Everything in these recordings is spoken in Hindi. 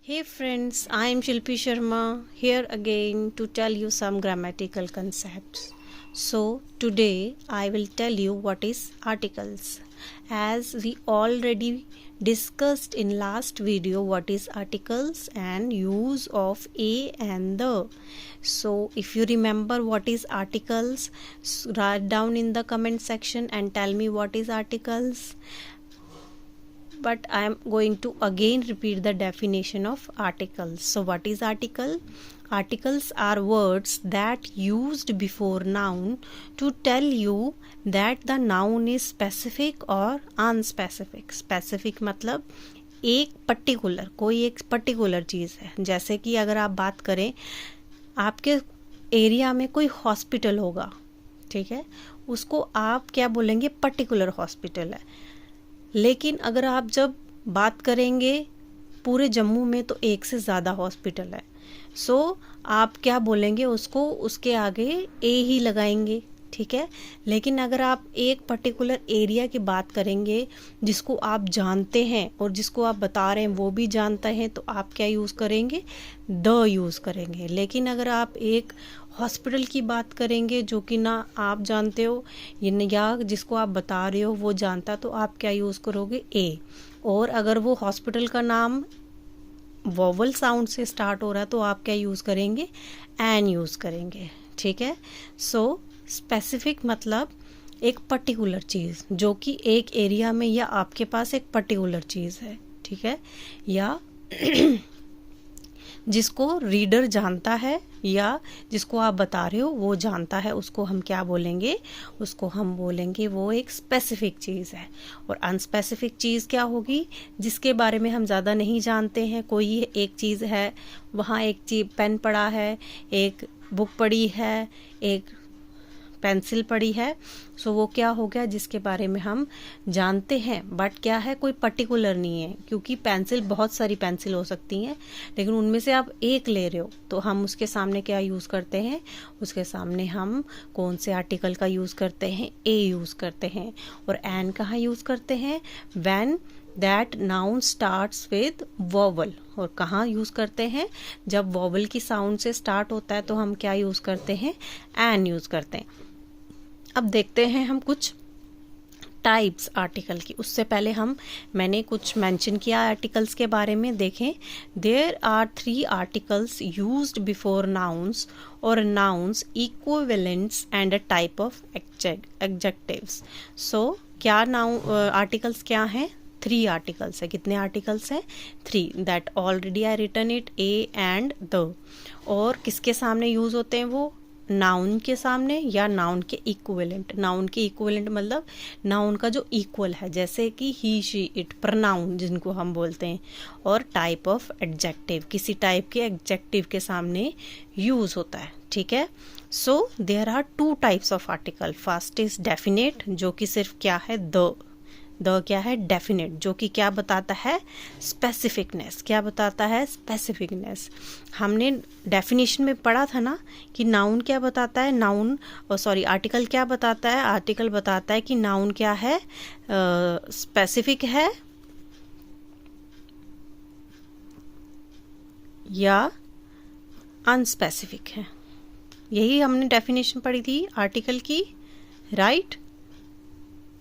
Hey friends, I am Shilpi Sharma here again to tell you some grammatical concepts. So today I will tell you what is articles. As we already discussed in last video what is articles and use of a and the. So if you remember what is articles, write down in the comment section and tell me what is articles. But I am going to again repeat the definition of articles. So what is article? Articles are words that used before noun to tell you that the noun is specific or unspecific. Specific मतलब एक पर्टिकुलर, कोई एक पर्टिकुलर चीज़ है. जैसे कि अगर आप बात करें, आपके एरिया में कोई हॉस्पिटल होगा, ठीक है, उसको आप क्या बोलेंगे? पर्टिकुलर हॉस्पिटल है. लेकिन अगर आप जब बात करेंगे पूरे जम्मू में तो एक से ज़्यादा हॉस्पिटल है. सो आप क्या बोलेंगे उसको? उसके आगे ए ही लगाएंगे, ठीक है. लेकिन अगर आप एक पर्टिकुलर एरिया की बात करेंगे जिसको आप जानते हैं और जिसको आप बता रहे हैं वो भी जानता है, तो आप क्या यूज़ करेंगे? द यूज़ करेंगे. लेकिन अगर आप एक हॉस्पिटल की बात करेंगे जो कि ना आप जानते हो या जिसको आप बता रहे हो वो जानता, तो आप क्या यूज़ करोगे? ए. और अगर वो हॉस्पिटल का नाम वोवल साउंड से स्टार्ट हो रहा है तो आप क्या यूज़ करेंगे? एन यूज़ करेंगे, ठीक है. सो स्पेसिफिक मतलब एक पर्टिकुलर चीज़ जो कि एक एरिया में या आपके पास एक पर्टिकुलर चीज़ है, ठीक है, या जिसको रीडर जानता है या जिसको आप बता रहे हो वो जानता है, उसको हम क्या बोलेंगे? उसको हम बोलेंगे वो एक स्पेसिफिक चीज़ है. और अनस्पेसिफिक चीज़ क्या होगी? जिसके बारे में हम ज़्यादा नहीं जानते हैं. कोई एक चीज़ है, वहाँ एक चीज पेन पड़ा है, एक बुक पड़ी है, एक पेंसिल पड़ी है. सो वो क्या हो गया? जिसके बारे में हम जानते हैं बट क्या है, कोई पर्टिकुलर नहीं है. क्योंकि पेंसिल, बहुत सारी पेंसिल हो सकती हैं, लेकिन उनमें से आप एक ले रहे हो तो हम उसके सामने क्या यूज़ करते हैं? उसके सामने हम कौन से आर्टिकल का यूज़ करते हैं? ए यूज़ करते हैं. और एन कहाँ यूज़ करते हैं? When that noun starts with vowel. और कहाँ यूज़ करते हैं? जब वोवल की साउंड से स्टार्ट होता है तो हम क्या यूज़ करते हैं? एन यूज़ करते हैं. अब देखते हैं हम कुछ टाइप्स आर्टिकल की. उससे पहले मैंने कुछ मेंशन किया आर्टिकल्स के बारे में. देखें, there are 3 articles used before nouns और nouns equivalents and a type of adjectives. So क्या आर्टिकल्स क्या हैं? 3 आर्टिकल्स है. कितने आर्टिकल्स हैं? 3. That already I written it, a and the. और किसके सामने यूज होते हैं वो? नाउन के सामने या नाउन के इक्विवेलेंट. नाउन के इक्विवेलेंट मतलब नाउन का जो इक्वल है, जैसे कि ही, शी, इट, प्रनाउन जिनको हम बोलते हैं. और टाइप ऑफ एडजेक्टिव, किसी टाइप के एडजेक्टिव के सामने यूज होता है, ठीक है. So there are 2 types of article. First is definite, जो कि सिर्फ क्या है? द क्या है? डेफिनेट, जो कि क्या बताता है? स्पेसिफिकनेस. क्या बताता है? स्पेसिफिकनेस. हमने डेफिनेशन में पढ़ा था ना कि नाउन क्या बताता है? आर्टिकल क्या बताता है? आर्टिकल बताता है कि नाउन क्या है? स्पेसिफिक है या अनस्पेसिफिक है. यही हमने डेफिनेशन पढ़ी थी आर्टिकल की, राइट.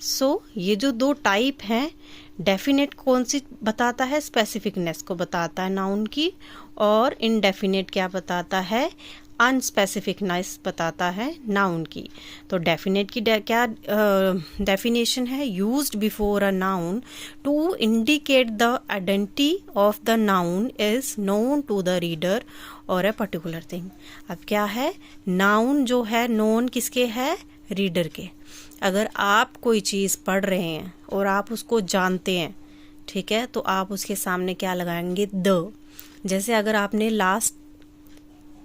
सो ये जो 2 टाइप हैं, डेफिनेट कौन सी बताता है? स्पेसिफिकनेस को बताता है नाउन की. और इनडेफिनेट क्या बताता है? अनस्पेसिफिकनेस बताता है नाउन की. तो डेफिनेट की क्या डेफिनेशन है? Used before a noun to indicate the identity of the noun is known to the reader और अ पर्टिकुलर थिंग. अब क्या है? नाउन जो है नोन किसके है? रीडर के. अगर आप कोई चीज़ पढ़ रहे हैं और आप उसको जानते हैं, ठीक है, तो आप उसके सामने क्या लगाएंगे? द. जैसे अगर आपने लास्ट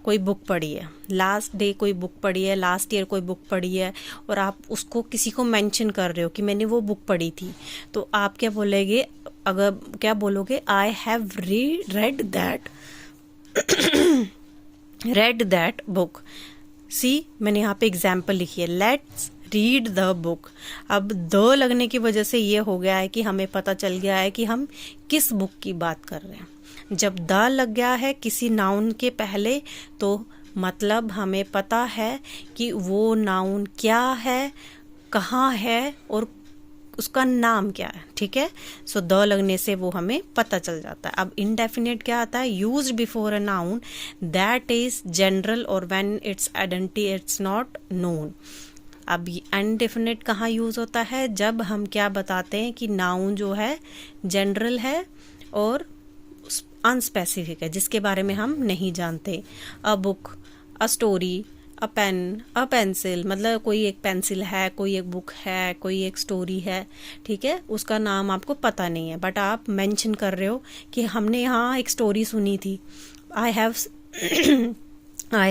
कोई बुक पढ़ी है, लास्ट डे कोई बुक पढ़ी है, लास्ट ईयर कोई बुक पढ़ी है, और आप उसको किसी को मेंशन कर रहे हो कि मैंने वो बुक पढ़ी थी, तो आप क्या बोलेंगे? अगर क्या बोलोगे? I have read that book. See, मैंने यहाँ पे एग्जाम्पल लिखी है, लेट्स रीड द बुक. अब द लगने की वजह से ये हो गया है कि हमें पता चल गया है कि हम किस बुक की बात कर रहे हैं. जब द लग गया है किसी नाउन के पहले तो मतलब हमें पता है कि वो नाउन क्या है, कहाँ है और उसका नाम क्या है, ठीक है। सो द लगने से वो हमें पता चल जाता है। अब इनडेफिनेट क्या आता है, used before a noun that is general और when its identity it's not known. अब अनडेफिनेट कहाँ यूज होता है, जब हम क्या बताते हैं कि नाउन जो है जनरल है और अनस्पेसिफिक है, जिसके बारे में हम नहीं जानते। A book, a story, a pen, a pencil, मतलब कोई एक पेंसिल है, कोई एक बुक है, कोई एक स्टोरी है, ठीक है, उसका नाम आपको पता नहीं है बट आप मेंशन कर रहे हो कि हमने यहाँ एक स्टोरी सुनी थी। I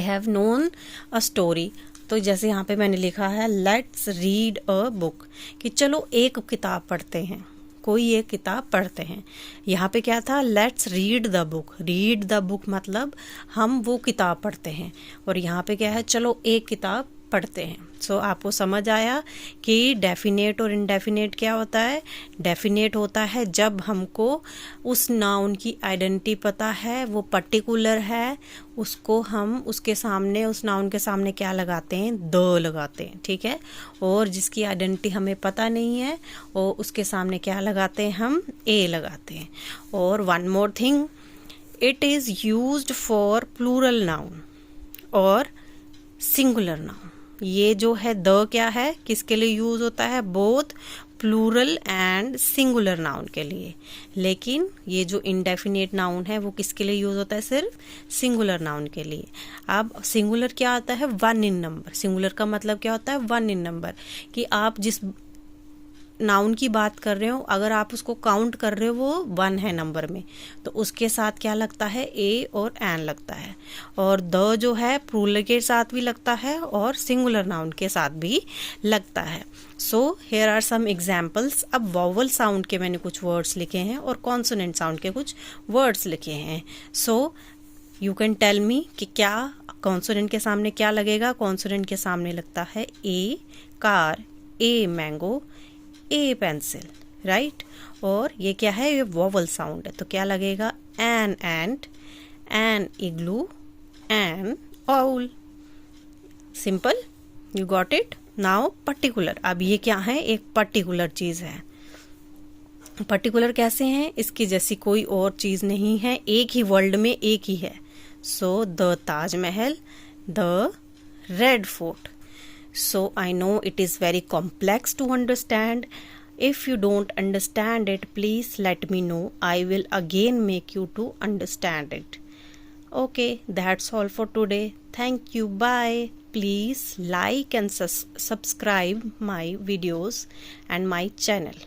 have known a story. तो जैसे यहाँ पे मैंने लिखा है लेट्स रीड अ बुक, कि चलो एक किताब पढ़ते हैं, कोई एक किताब पढ़ते हैं। यहाँ पे क्या था, let's read the book. Read the book मतलब हम वो किताब पढ़ते हैं, और यहाँ पे क्या है, चलो एक किताब पढ़ते हैं। सो आपको समझ आया कि डेफिनेट और इनडेफिनेट क्या होता है। डेफिनेट होता है जब हमको उस नाउन की आइडेंटिटी पता है, वो पर्टिकुलर है, उसको हम उसके सामने, उस नाउन के सामने क्या लगाते हैं, द लगाते हैं, ठीक है। और जिसकी आइडेंटिटी हमें पता नहीं है और उसके सामने क्या लगाते हैं, हम ए लगाते हैं। और one more thing, it is used for plural noun और सिंगुलर नाउन। ये जो है द क्या है, किसके लिए यूज होता है, both plural and singular noun के लिए। लेकिन ये जो इनडेफिनेट नाउन है वो किसके लिए यूज होता है, सिर्फ सिंगुलर नाउन के लिए। अब सिंगुलर क्या आता है, वन इन नंबर। सिंगुलर का मतलब क्या होता है, वन इन नंबर, कि आप जिस नाउन की बात कर रहे हो अगर आप उसको काउंट कर रहे हो वो वन है नंबर में, तो उसके साथ क्या लगता है, ए और एन लगता है। और द जो है प्लूरल के साथ भी लगता है और सिंगुलर नाउन के साथ भी लगता है। So here are some examples. अब वॉवल साउंड के मैंने कुछ वर्ड्स लिखे हैं और कॉन्सोनेंट साउंड के कुछ वर्ड्स लिखे हैं। So you can tell me कि क्या कॉन्सोनेंट के सामने क्या लगेगा। कॉन्सोनेंट के सामने लगता है a car, a mango, a pencil, right. और ये क्या है, ये वॉवल साउंड है, तो क्या लगेगा, an ant, an igloo, an owl. Simple, you got it. Now particular. अब ये क्या है, एक पर्टिकुलर चीज है। पर्टिकुलर कैसे हैं, इसकी जैसी कोई और चीज नहीं है, एक ही वर्ल्ड में एक ही है। So the Taj Mahal, the red fort. So I know it is very complex to understand. If you don't understand it, please let me know. I will again make you to understand it. Okay, that's all for today. Thank you. Bye. Please like and subscribe my videos and my channel.